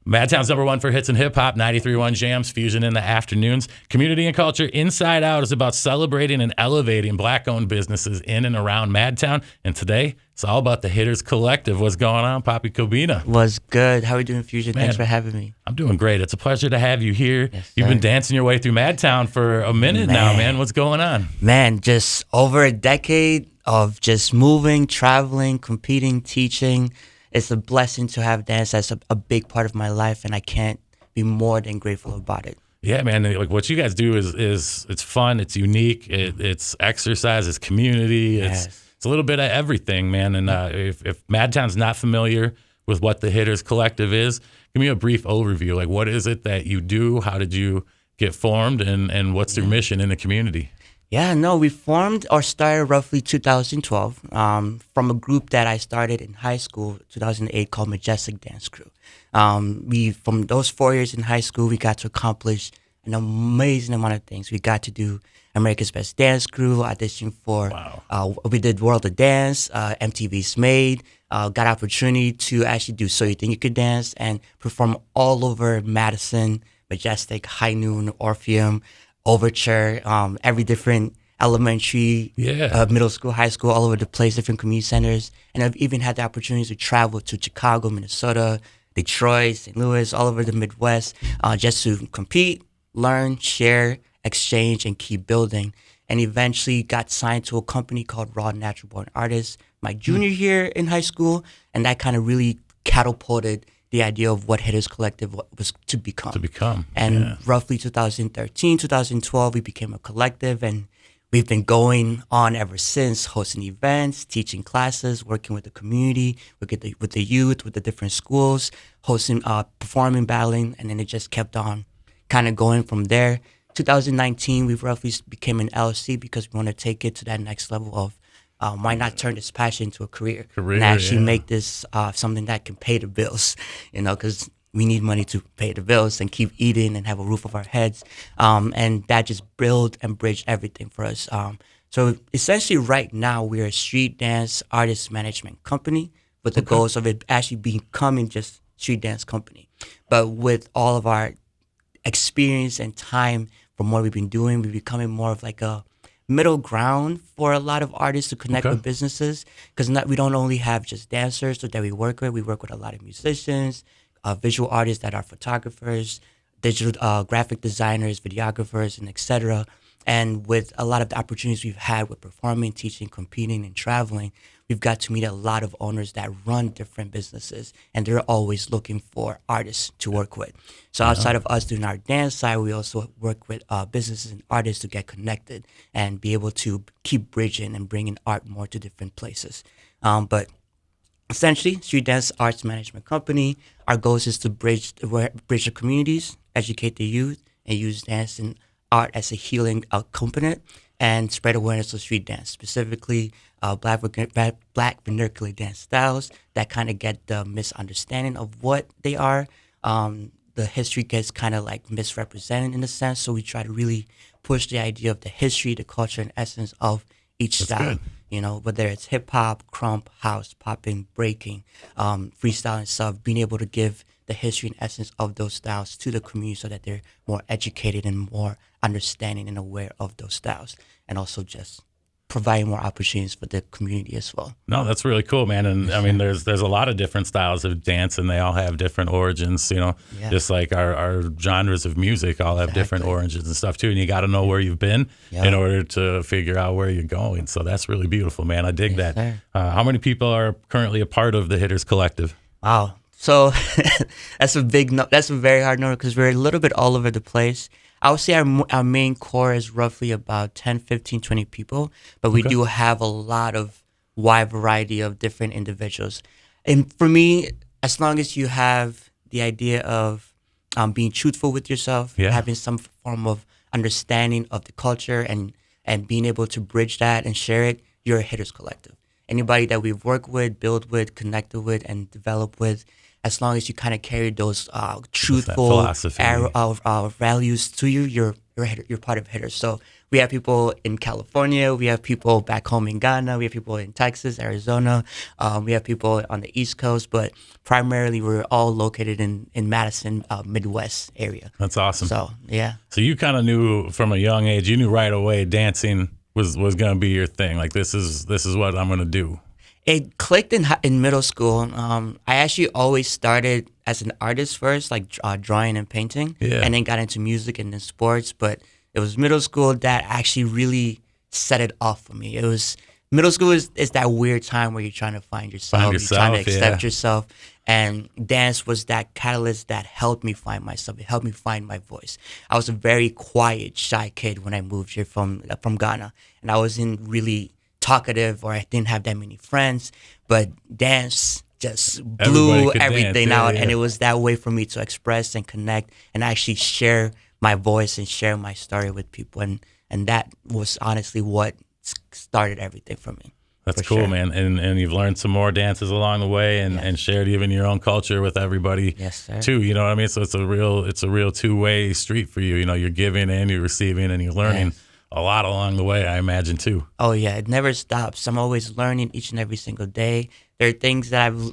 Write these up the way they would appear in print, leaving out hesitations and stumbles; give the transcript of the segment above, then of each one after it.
Madtown's #1 for hits and hip hop, 93.1 Jams, Fusion in the afternoons. Community and Culture Inside Out is about celebrating and elevating Black-owned businesses in and around Madtown. And today, it's all about the Hitterz Collective. What's going on, Poppy Kobina? What's good? How are we doing, Fusion? Man, Thanks for having me. I'm doing great. It's a pleasure to have you here. Yes, You've sir. been dancing your way through Madtown for a minute now, man. What's going on? Man, just over a decade of just moving, traveling, competing, teaching. It's a blessing to have dance as a big part of my life, and I can't be more than grateful about it. Yeah, man. Like what you guys do is it's fun, it's unique, it's exercise, it's community, it's a little bit of everything, man. And if Madtown's not familiar with what the Hitterz Collective is, give me a brief overview. Like, what is it that you do? How did you get formed, and what's your mission in the community? Yeah, no, we formed or started roughly 2012 from a group that I started in high school, 2008, called Majestic Dance Crew. From those 4 years in high school, we got to accomplish an amazing amount of things. We got to do America's Best Dance Crew, audition for, we did World of Dance, MTV's Made, got opportunity to actually do So You Think You Could Dance and perform all over Madison, Majestic, High Noon, Orpheum, Overture, every different elementary, middle school, high school, all over the place, different community centers. And I've even had the opportunity to travel to Chicago, Minnesota, Detroit, St. Louis, all over the Midwest, just to compete, learn, share, exchange, and keep building. And eventually got signed to a company called Raw Natural Born Artists my junior year in high school. And that kind of really catapulted the idea of what Hitterz Collective was to become. And roughly 2013, 2012, we became a collective, and we've been going on ever since, hosting events, teaching classes, working with the community, with the youth, with the different schools, hosting, performing, battling, and then it just kept on kind of going from there. 2019, we roughly became an LLC because we want to take it to that next level of why not turn this passion into a career and actually make this something that can pay the bills, because we need money to pay the bills and keep eating and have a roof over our heads. And that just built and bridged everything for us. So essentially right now we're a street dance artist management company with the goals of it actually becoming just street dance company. But with all of our experience and time from what we've been doing, we're becoming more of like a middle ground for a lot of artists to connect with businesses, because we don't only have just dancers that we work with a lot of musicians, visual artists that are photographers, digital graphic designers, videographers, and etc. And with a lot of the opportunities we've had with performing, teaching, competing, and traveling, we've got to meet a lot of owners that run different businesses, and they're always looking for artists to work with. So outside of us doing our dance side, we also work with businesses and artists to get connected and be able to keep bridging and bringing art more to different places. But essentially, Street Dance Arts Management Company, our goal is to bridge the communities, educate the youth, and use dance and art as a healing component, and spread awareness of street dance, specifically black vernacular dance styles that kind of get the misunderstanding of what they are. The history gets kind of like misrepresented in a sense, so we try to really push the idea of the history, the culture, and essence of each style. Whether it's hip hop, crump, house, popping, breaking, freestyle and stuff, being able to give the history and essence of those styles to the community so that they're more educated and more understanding and aware of those styles, and also just providing more opportunities for the community as well. No, that's really cool, man. And I mean, there's a lot of different styles of dance, and they all have different origins, just like our genres of music all have different origins and stuff too. And you got to know where you've been in order to figure out where you're going. So that's really beautiful, man. I dig that. How many people are currently a part of the Hitterz Collective? Wow. So that's a very hard number because we're a little bit all over the place. I would say our main core is roughly about 10, 15, 20 people, but we do have a lot of wide variety of different individuals. And for me, as long as you have the idea of being truthful with yourself, having some form of understanding of the culture and being able to bridge that and share it, you're a Hitterz Collective. Anybody that we've worked with, built with, connected with, and developed with, as long as you kind of carry those truthful values to you, you're part of Hitterz. So We have people in California. We have people back home in Ghana. We have people in Texas, Arizona. We have people on the East Coast, but primarily we're all located in Madison, Midwest area. That's awesome. So, yeah. So you kind of knew from a young age, you knew right away dancing was going to be your thing. Like, this is what I'm going to do. It clicked in middle school. I actually always started as an artist first, like drawing and painting, and then got into music and then sports. But it was middle school that actually really set it off for me. It was middle school is that weird time where you're trying to find yourself, you're trying to accept yourself, and dance was that catalyst that helped me find myself. It helped me find my voice. I was a very quiet, shy kid when I moved here from Ghana, and I wasn't really talkative, or I didn't have that many friends, but dance just blew everything out. And it was that way for me to express and connect and actually share my voice and share my story with people, and that was honestly what started everything for me. That's cool, man. And you've learned some more dances along the way, and shared even your own culture with everybody, too. You know what I mean? So it's a real two-way street for you. You know, you're giving and you're receiving, and you're learning a lot along the way, I imagine, too. Oh, yeah. It never stops. I'm always learning each and every single day. There are things that I've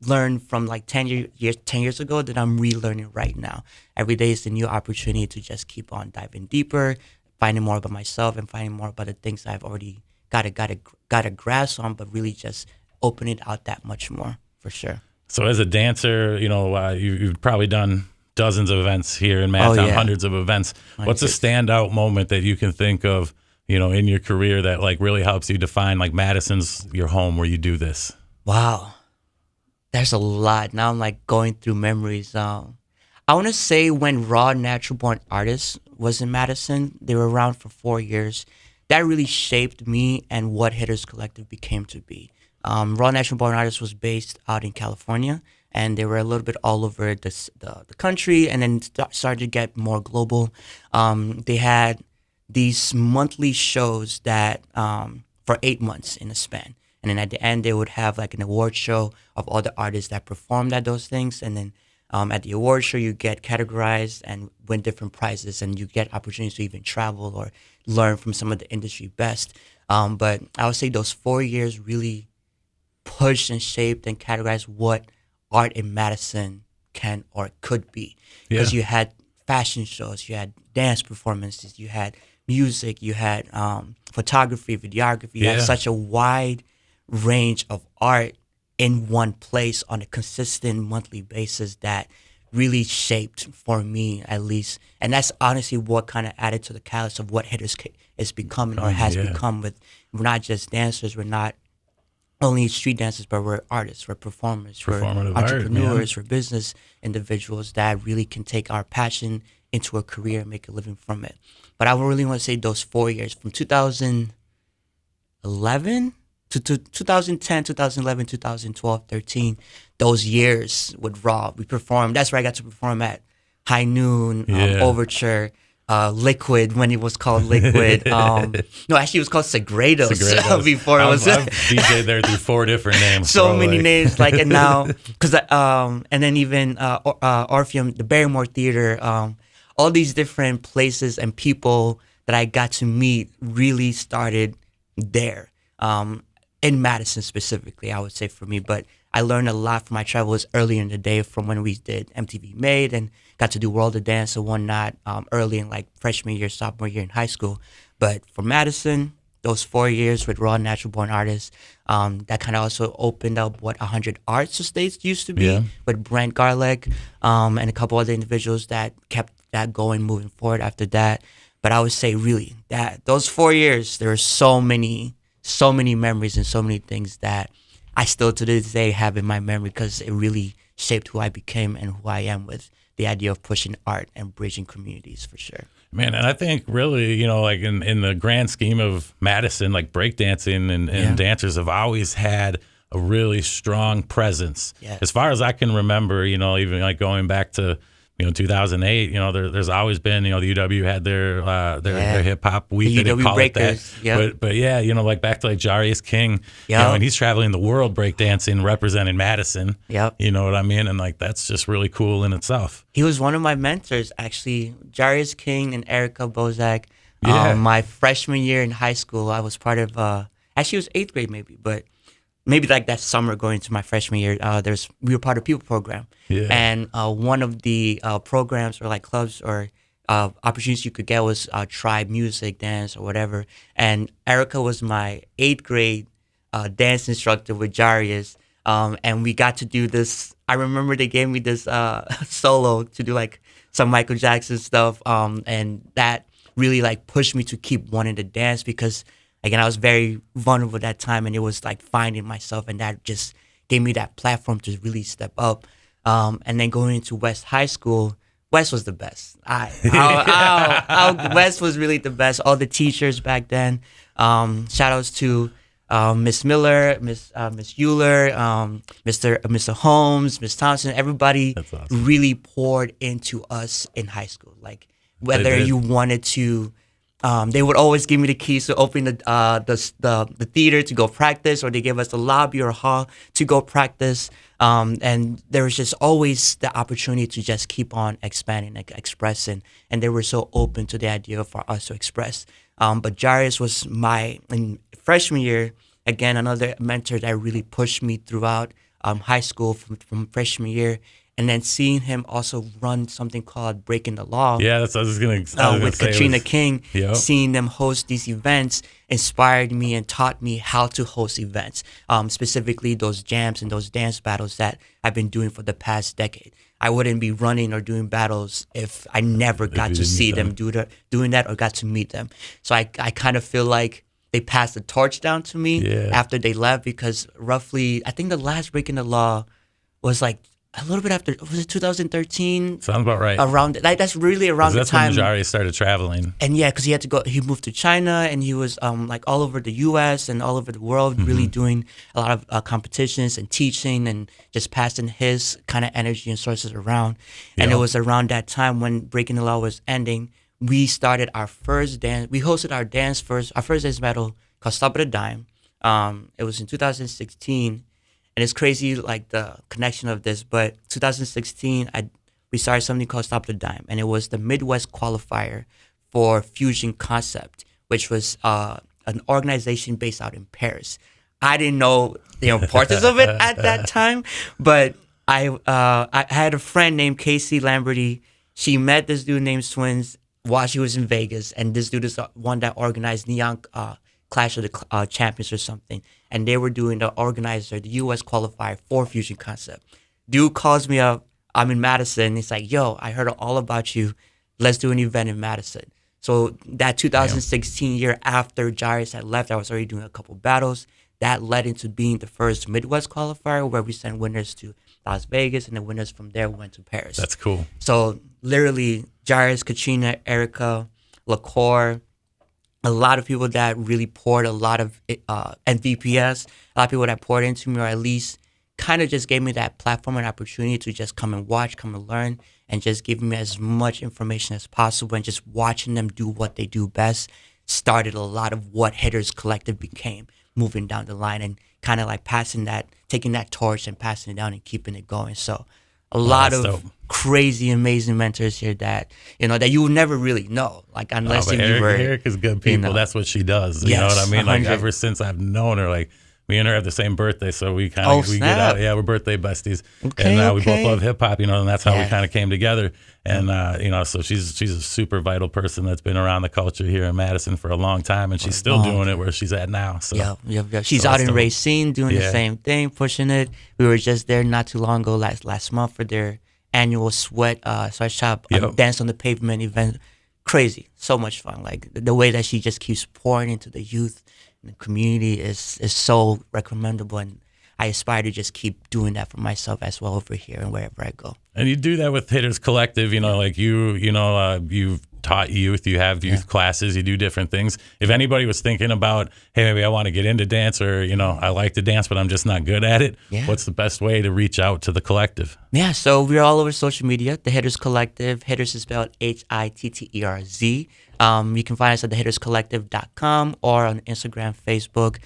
learned from like 10 years ago that I'm relearning right now. Every day is a new opportunity to just keep on diving deeper, finding more about myself and finding more about the things I've already got a grasp on, but really just open it out that much more, for sure. So as a dancer, you know, you've probably done dozens of events here in Madison, hundreds of events. What's a standout moment that you can think of, you know, in your career that like really helps you define like Madison's your home where you do this? Wow. There's a lot. Now I'm like going through memories. I want to say when Raw Natural Born Artists was in Madison, they were around for 4 years. That really shaped me and what Hitterz Collective became to be. Raw Natural Born Artists was based out in California, and they were a little bit all over the country, and then started to get more global. They had these monthly shows that for 8 months in a span. And then at the end, they would have like an award show of all the artists that performed at those things. And then at the award show, you get categorized and win different prizes, and you get opportunities to even travel or learn from some of the industry best. But I would say those 4 years really pushed and shaped and categorized what art in Madison can or could be. Because you had fashion shows, you had dance performances, you had music, you had photography, videography, you had such a wide range of art in one place on a consistent monthly basis that really shaped, for me at least. And that's honestly what kind of added to the catalyst of what Hitterz is becoming or has become. With we're not just dancers, we're not only street dancers, but we're artists, we're performers, we're entrepreneurs, we're business individuals that really can take our passion into a career and make a living from it. But I really want to say those 4 years, from 2011 to 2010, 2011, 2012, 13, those years with Raw, we performed. That's where I got to perform at High Noon, Overture, Liquid, when it was called Liquid. No, actually it was called Segredos. Before it was. I've DJed there through 4 different names. So many names, like, and now, because and then even Orpheum, the Barrymore Theater, all these different places and people that I got to meet really started there. In Madison specifically, I would say for me, but I learned a lot from my travels earlier in the day, from when we did MTV Made and got to do World of Dance and whatnot early in like freshman year, sophomore year in high school. But for Madison, those 4 years with Raw Natural Born Artists, that kind of also opened up what 100 Arts Estates used to be with Brent Garlick and a couple other individuals that kept that going moving forward after that. But I would say really that those 4 years, there were so many memories and so many things that I still to this day have in my memory, because it really shaped who I became and who I am with the idea of pushing art and bridging communities, for sure. Man, and I think really, you know, like in the grand scheme of Madison, like breakdancing and dancers have always had a really strong presence. As far as I can remember, you know, even like going back to, 2008, there's always been, the UW had their hip hop week, the they call breakers, it that. But yeah, like back to like Jarius King, and he's traveling the world breakdancing, representing Madison. You know what I mean? And like that's just really cool in itself. He was one of my mentors, actually. Jarius King and Erica Bozak, Yeah. My freshman year in high school, I was part of, actually it was 8th grade maybe, but maybe like that summer going into my freshman year, we were part of People Program. Yeah. And one of the programs or like clubs or opportunities you could get was tribe music, dance, or whatever. And Erica was my 8th grade dance instructor with Jarius. And we got to do this. I remember they gave me this solo to do like some Michael Jackson stuff. And that really like pushed me to keep wanting to dance because, again, I was very vulnerable at that time, and it was like finding myself, and that just gave me that platform to really step up. And then going into West High School, West was the best. West was really the best. All the teachers back then. Shout outs to Miss Miller, Miss Euler, Mr. Holmes, Miss Thompson. Everybody awesome. really poured into us in high school. Like whether you wanted to. They would always give me the keys to open the theater to go practice, or they gave us the lobby or hall to go practice. And there was just always the opportunity to just keep on expanding, like expressing. And they were so open to the idea for us to express. But Jarius was in freshman year, again, another mentor that really pushed me throughout high school from freshman year. And then seeing him also run something called Breaking the Law. Yeah, that's what I was going to say. With Katrina King, yep. Seeing them host these events inspired me and taught me how to host events, specifically those jams and those dance battles that I've been doing for the past decade. I wouldn't be running or doing battles if I never got to see them doing that or got to meet them. So I kind of feel like they passed the torch down to me after they left, because roughly, I think the last Breaking the Law was like a little bit after, was it 2013? Sounds about right. Around, like, that's really around the time. That's when Jari started traveling. And yeah, because he moved to China, and he was like all over the U.S. and all over the world, really doing a lot of competitions and teaching and just passing his kind of energy and sources around. And it was around that time when Breaking the Law was ending, we started our first dance. We hosted our first dance battle called Stop at a Dime. It was in 2016. And it's crazy, like the connection of this. But 2016, we started something called Stop the Dime, and it was the Midwest qualifier for Fusion Concept, which was an organization based out in Paris. I didn't know the importance of it at that time, but I had a friend named Casey Lamberty. She met this dude named Swins while she was in Vegas, and this dude is the one that organized Neon Clash of the Champions or something, and they were doing the U.S. qualifier for Fusion Concept. Dude calls me up. I'm in Madison. He's like, "Yo, I heard all about you. Let's do an event in Madison." So that 2016 year after Jarius had left, I was already doing a couple battles. That led into being the first Midwest qualifier, where we sent winners to Las Vegas, and the winners from there went to Paris. That's cool. So literally, Jarius, Katrina, Erica, LaCour, a lot of people that really poured a lot of NVPS, a lot of people that poured into me, or at least kind of just gave me that platform and opportunity to just come and watch, come and learn, and just give me as much information as possible. And just watching them do what they do best started a lot of what Hitterz Collective became moving down the line, and kind of like taking that torch and passing it down and keeping it going. So a lot of dope. Crazy, amazing mentors here that you will never really know, like, unless Eric is good people. That's what she does. You know what I mean? 100. Like, ever since I've known her, like, me and her have the same birthday, so we kind of get out. Yeah, we're birthday besties, and we both love hip hop. And that's how we kind of came together. And so she's a super vital person that's been around the culture here in Madison for a long time, and she's still doing it where she's at now. So she's out in Racine doing the same thing, pushing it. We were just there not too long ago, last month, for their annual sweatshop Dance on the Pavement event. Crazy, so much fun. Like the way that she just keeps pouring into the youth and the community is so recommendable, and I aspire to just keep doing that for myself as well over here and wherever I go. And you do that with Hitterz Collective, like you've taught youth, you have youth classes, you do different things. If anybody was thinking about, hey, maybe I want to get into dance, or, I like to dance, but I'm just not good at it, what's the best way to reach out to the collective? Yeah, so we're all over social media, the Hitterz Collective. Hitterz is spelled Hitterz. You can find us at thehitterzcollectivehub.com or on Instagram, Facebook.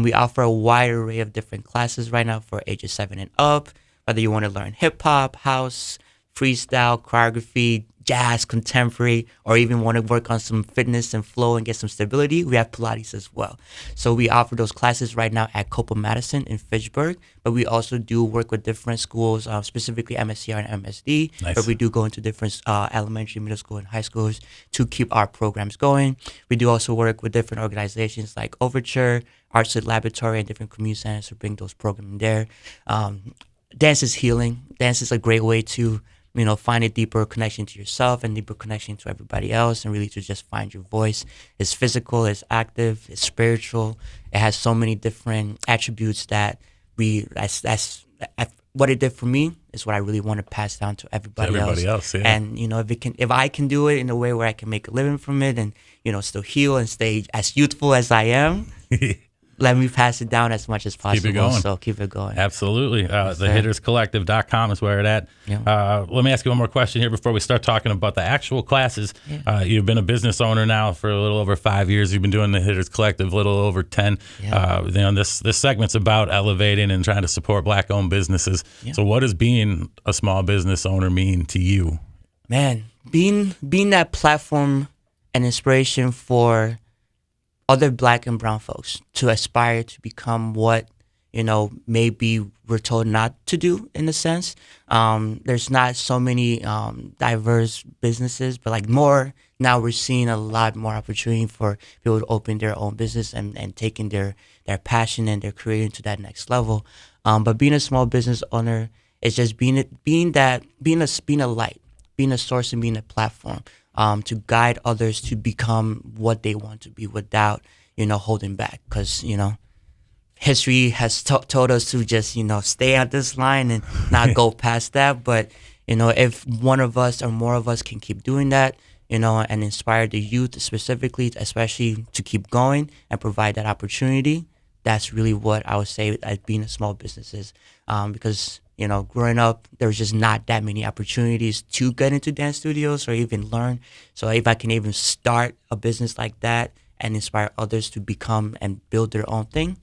We offer a wide array of different classes right now for ages 7 and up, whether you want to learn hip-hop, house, freestyle, choreography, jazz, contemporary, or even want to work on some fitness and flow and get some stability, we have Pilates as well. So we offer those classes right now at Madison in Fitchburg, but we also do work with different schools, specifically MSCR and MSD, Nice. but we do go into different elementary, middle school, and high schools to keep our programs going. We do also work with different organizations like Overture, Arts Laboratory, and different community centers to bring those programs there. Dance is healing. Dance is a great way to, find a deeper connection to yourself and deeper connection to everybody else, and really to just find your voice. It's physical, it's active, it's spiritual. It has so many different attributes that that's what it did for me is what I really want to pass down to everybody else. Yeah. And if I can do it in a way where I can make a living from it, and still heal and stay as youthful as I am. Let me pass it down as much as possible. Keep it going. So keep it going. Absolutely. thehitterzcollectivehub.com is where it's at. Yeah. Let me ask you one more question here before we start talking about the actual classes. Yeah. You've been a business owner now for a little over 5 years. You've been doing the Hitterz Collective a little over 10. Yeah. This segment's about elevating and trying to support Black-owned businesses. Yeah. So what does being a small business owner mean to you? Man, being that platform and inspiration for other Black and brown folks to aspire to become what, maybe we're told not to do, in a sense. There's not so many diverse businesses, but more now we're seeing a lot more opportunity for people to open their own business and taking their passion and their career into that next level. But being a small business owner is just being a light, being a source, and being a platform. To guide others to become what they want to be without, holding back. Because, history has told us to just, stay at this line and not go past that. But, if one of us or more of us can keep doing that, and inspire the youth specifically, especially to keep going and provide that opportunity, that's really what I would say as being a small business is. Because growing up, there was just not that many opportunities to get into dance studios or even learn. So if I can even start a business like that and inspire others to become and build their own thing,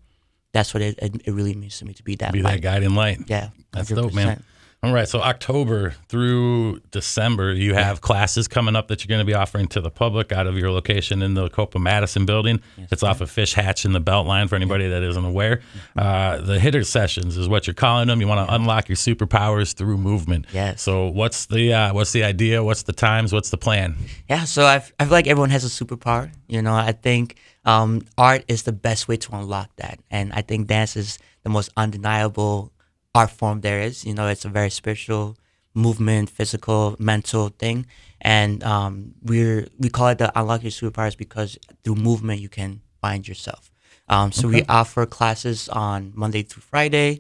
that's what it really means to me, to be that light. That guiding light. Yeah, 100%. That's dope, man. All right, so October through December, you have classes coming up that you're going to be offering to the public out of your location in the Madison building. Yes, it's off of Fish Hatch in the Beltline for anybody that isn't aware. The Hitterz sessions is what you're calling them. You want to unlock your superpowers through movement. Yes. So what's the idea? What's the times? What's the plan? Yeah, so I feel like everyone has a superpower. I think art is the best way to unlock that. And I think dance is the most undeniable art form there is. It's a very spiritual movement, physical, mental thing. And we call it the Unlock Your Superpowers because through movement you can find yourself. So we offer classes on Monday through Friday,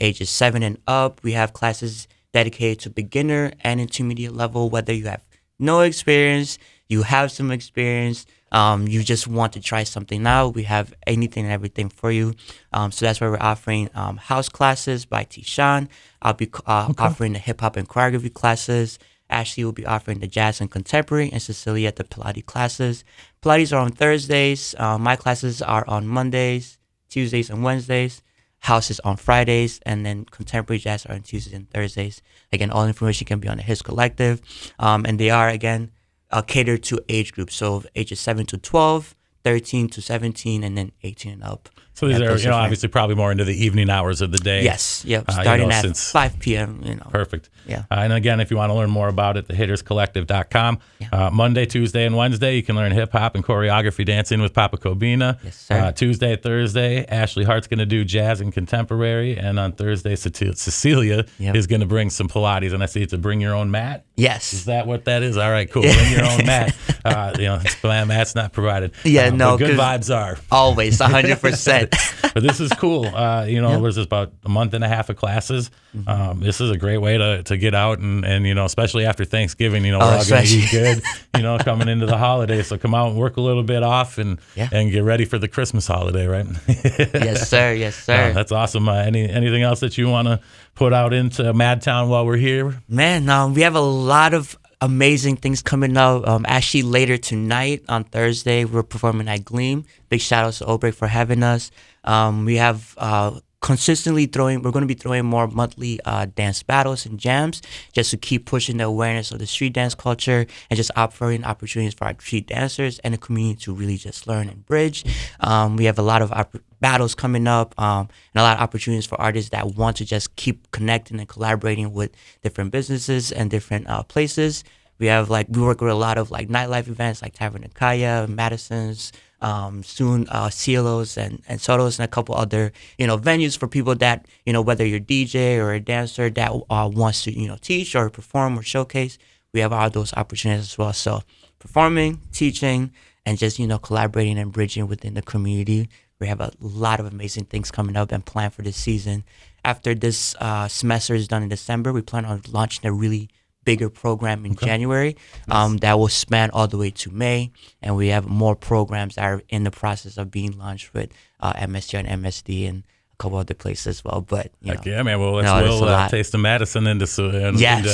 ages 7 and up. We have classes dedicated to beginner and intermediate level, whether you have no experience, you have some experience, you just want to try something out. We have anything and everything for you. So that's why we're offering house classes by T-Sean. I'll be offering the hip hop and choreography classes. Ashley will be offering the jazz and contemporary, and Cecilia the Pilates classes. Pilates are on Thursdays. My classes are on Mondays, Tuesdays, and Wednesdays. House is on Fridays, and then contemporary jazz are on Tuesdays and Thursdays. Again, all information can be on the Hitterz Collective. And they are, again, catered to age groups. So ages 7 to 12, 13 to 17, and then 18 and up. So these are, obviously probably more into the evening hours of the day. Yes. Yep. Starting at 5 p.m. Perfect. Yeah. And again, if you want to learn more about it, thehitterzcollectivehub.com. Monday, Tuesday, and Wednesday, you can learn hip hop and choreography dancing with Papa Kobina. Yes, sir. Tuesday, Thursday, Ashley Hart's going to do jazz and contemporary. And on Thursday, Cecilia is going to bring some Pilates. And I see it's a bring your own mat. Yes. Is that what that is? All right, cool. Bring your own mat. Mat's not provided. Yeah, but good vibes are. Always, 100%. But this is cool. There's just about a month and a half of classes. This is a great way to get out and especially after Thanksgiving, we're all going to eat good, coming into the holidays. So come out and work a little bit off and get ready for the Christmas holiday, right? Yes, sir. Yes, sir. That's awesome. Anything else that you want to put out into Madtown while we're here? Man, we have a lot of amazing things coming up. Actually, later tonight on Thursday, we're performing at Gleam. Big shout out to Obreak for having us. We have we're going to be throwing more monthly dance battles and jams just to keep pushing the awareness of the street dance culture and just offering opportunities for our street dancers and the community to really just learn and bridge. We have a lot of battles coming up and a lot of opportunities for artists that want to just keep connecting and collaborating with different businesses and different places. We work with a lot of like nightlife events like Tavern and Kaya, Madison's, soon Cielos and Sotos and a couple other, venues for people that, whether you're a DJ or a dancer that wants to, teach or perform or showcase. We have all those opportunities as well. So performing, teaching, and just, collaborating and bridging within the community. We have a lot of amazing things coming up and planned for this season. After this semester is done in December, we plan on launching a really bigger program in January that will span all the way to May, and we have more programs that are in the process of being launched with MSG and MSD and a couple other places as well. But yeah, man. Well, we'll taste of Madison into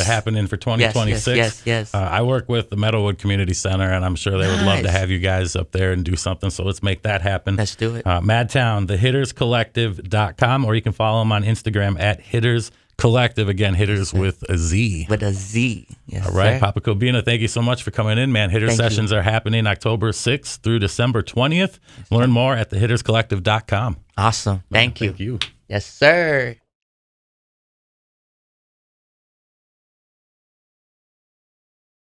happening for 2026. Yes. I work with the Meadowwood Community Center, and I'm sure they would love to have you guys up there and do something. So let's make that happen. Let's do it. Madtown, thehitterzcollectivehub.com, or you can follow them on Instagram at Hitterz Collective. Again, Hitterz with a Z. With a Z. Yes, all right, sir. Papa Kobina, thank you so much for coming in, man. Hitterz sessions are happening October 6th through December 20th. Learn more at thehitterzcollective.com. Awesome. Thank you. Thank you. Yes, sir.